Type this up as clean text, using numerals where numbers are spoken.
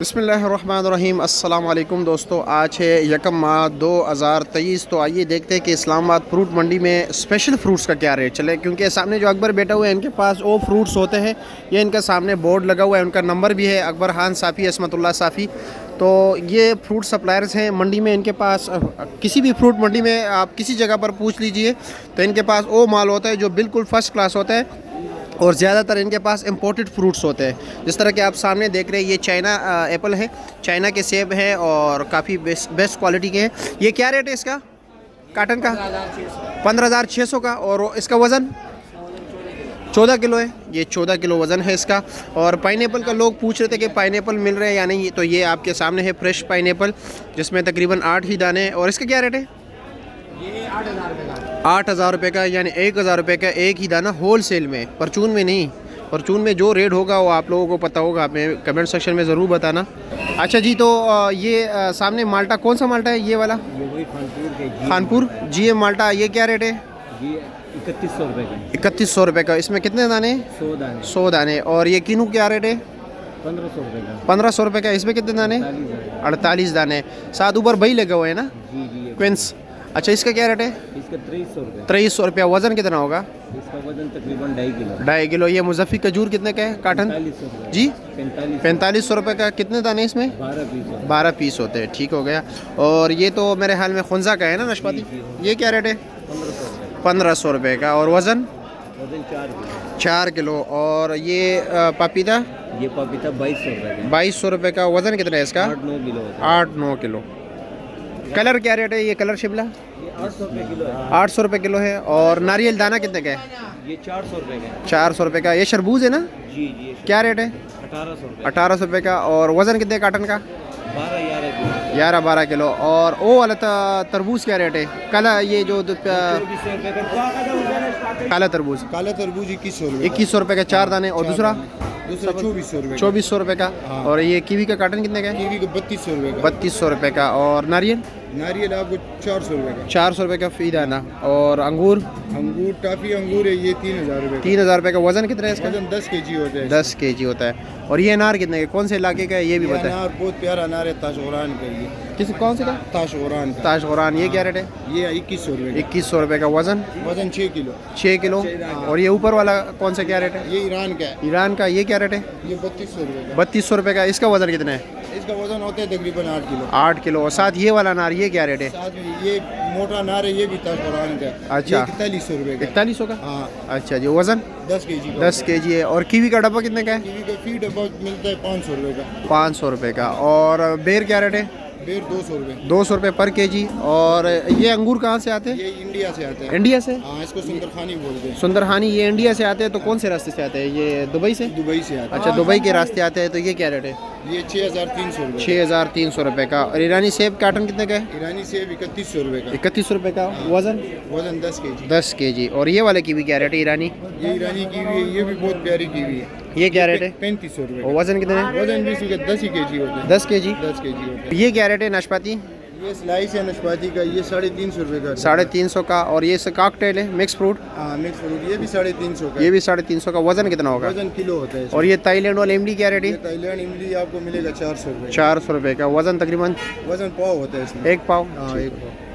बिस्मिल्लाहिर्रहमानिर्रहीम अस्सलाम वालेकुम दोस्तों। आज है 1 मार्च 2023। तो आइए देखते हैं कि इस्लामाबाद फ्रूट मंडी में स्पेशल फ्रूट्स का क्या रेट चले, क्योंकि सामने जो अकबर बैठा हुआ है इनके पास वो फ्रूट्स होते हैं। ये इनका सामने बोर्ड लगा हुआ है, उनका नंबर भी है, अकबर खान साफ़ी असमतुल्लाह साफ़ी। तो ये फ्रूट सप्लायर्स हैं मंडी में। इनके पास किसी भी फ्रूट मंडी में आप किसी जगह पर पूछ लीजिए तो इनके पास वो माल होता है जो बिल्कुल फ़र्स्ट क्लास होता है, और ज़्यादातर इनके पास इंपोर्टेड फ्रूट्स होते हैं। जिस तरह के आप सामने देख रहे हैं, ये चाइना एप्पल है, चाइना के सेब हैं और काफ़ी बेस्ट क्वालिटी के हैं। ये क्या रेट है इसका काटन का? 15,600 का। और इसका वज़न 14 किलो है। ये 14 किलो वज़न है इसका। और पाइनएप्पल का लोग पूछ रहे थे कि पाइनएप्पल मिल रहे हैं या नहीं, तो ये आपके सामने है फ्रेश पाइनएप्पल, जिसमें तकरीबन 8 ही दाने हैं। और इसका क्या रेट है? ये 8,000 रुपये का। 8,000 रुपये का, यानी 1,000 रुपये का एक ही दाना होल सेल में, परचून में नहीं। परचून में जो रेट होगा वो आप लोगों को पता होगा, आप कमेंट सेक्शन में ज़रूर बताना। अच्छा जी, तो ये सामने माल्टा कौन सा माल्टा है? ये वाला ये वही खानपुर के खानपुर GM माल्टा। ये क्या रेट है? ये 3100 रुपये का। 3100 रुपये का। इसमें कितने दाने? 100 दाने। 100 दाने। और ये किनू क्या रेट है? 1500 रुपये का। 1500 रुपये का। इसमें कितने दाने? 48 दाने। साथ ऊपर बही लगे हुए हैं ना, जी क्विंस। अच्छा, इसका क्या रेट है? इसका 2300 रुपये। 2300 रुपया। वज़न कितना होगा? इसका वजन तकरीबन 2.5 किलो। 2.5 किलो। ये मुजफ्फी खजूर कितने का है काटन? 4500 रुपये जी 4500 रुपये का। कितने दाने इसमें? 12 पीस। 12 पीस होते हैं। ठीक हो गया। और ये तो मेरे हाल में खुंजा का है ना, नाशपाती। ये क्या रेट है? 1500 रुपये। 1500 रुपये का। और वज़न? वजन 4 किलो। 4 किलो। और ये पपीता? ये पपीता 2200 रुपये का। 2200 रुपये का। वज़न कितना है इसका? 8-9 किलो होता है। 8-9 किलो। कलर क्या रेट है? ये कलर शिमला ये 800 रुपये किलो है। 800 रुपये किलो है। और नारियल दाना कितने का है? ये 400 रुपये का। 400 रुपये का। ये शरबूज है ना, जी ये क्या रेट है? 1800 रुपये। 1800 रुपये का। और वज़न कितने काटन का? 12-11 किलो। 11-12 किलो। और वो वाला तरबूज क्या रेट है? काला, ये जो 2400 रुपये का। काला तरबूज? काला तरबूज 2100 रुपये। 2100 रुपये का 4 दाने। और दूसरा 2400 रुपये। 2400 रुपये का। हाँ। और ये कीवी का काटन कितने का है? कीवी का 3200 रुपये का। 3200 रुपये का। और नारियल? नारियल आपको 400 रुपये का। 400 रुपये का फी दाना। और अंगूर? अंगूर टाफी अंगूर है, ये 3000 रुपये का। 3000 रुपये का। वज़न कितना है इसका? वजन 10 kg होता है। 10 kg होता है। और ये अनार कितने का? कौन से इलाके का है ये भी ये बताएं। अनार बहुत प्यारा अनार है, ताशगुरान का। ये किस कौन से का? ताशगुरान का। ताजगुरान। ये क्या रेट है? ये 2100 रुपये का। 2100 रुपये का। वज़न? वजन 6 किलो। 6 किलो। और ये ऊपर वाला कौन सा क्या रेट है? ये ईरान का है। ईरान का। ये क्या रेट है? ये 3200 रुपये का। 3200 रुपये का। इसका वज़न कितना है? इसका वजन होता है तकरीबन 8 किलो। 8 किलो। और साथ ये वाला अनार, ये क्या रेट है? साथ में ये मोटा अनार है, ये भी ताशगुरान का है। अच्छा। 4100 रुपये का। 4100 का। हाँ, अच्छा जी। वज़न? 10 kg का। 10 kg है। और कीवी का डब्बा कितने का है? कीवी का फीड बहुत मिलता है 500 रुपये का। 500 रुपये का। और बेर क्या रेट है? बेर 200 रुपये। 200 रुपये पर kg। और ये अंगूर कहाँ से आते हैं? ये इंडिया से आते हैं। इंडिया से? हाँ, इसको सुंदरखानी बोलते हैं। सुंदरहानी। ये इंडिया से आते हैं तो कौन से रास्ते से आते हैं? ये दुबई से? दुबई से आते अच्छा, दुबई के रास्ते आते हैं। तो ये क्या रेट है? हैं। ये 6300 रुपये। 6300 रुपये का। और ईरानी सेब काटन कितने का है? ईरानी सेब 3100 रुपये का। 3100 रुपये का। वज़न? वजन 10 kg। 10 kg। और ये वाले कीवी क्या रेट है ईरानी? ये ईरानी कीवी है, ये भी बहुत प्यारी कीवी है। ये क्या रेट है? 3500 रुपये और का। वज़न कितने है? वजन भी इसका 10 ही kg होता है। 10 kg। 10 kg होता ये क्या रेट है नाशपाती? है। ये स्लाइस है नाशपाती का, ये 350 रुपये का। 350 का। और ये कॉकटेल है, मिक्स फ्रूट, हाँ, मिक्स फ्रूट, ये भी 350 का। ये भी 350 का। वज़न कितना होगा? वजन किलो होता है इसका। और ये थाईलैंड वाला इमली क्या रेट ये है? थाईलैंड इमली आपको मिलेगा 400 रुपये। 400 रुपये का। वज़न तकरीबन वजन पाव होता है इसमें। 1 पाव। हाँ, 1 पाव।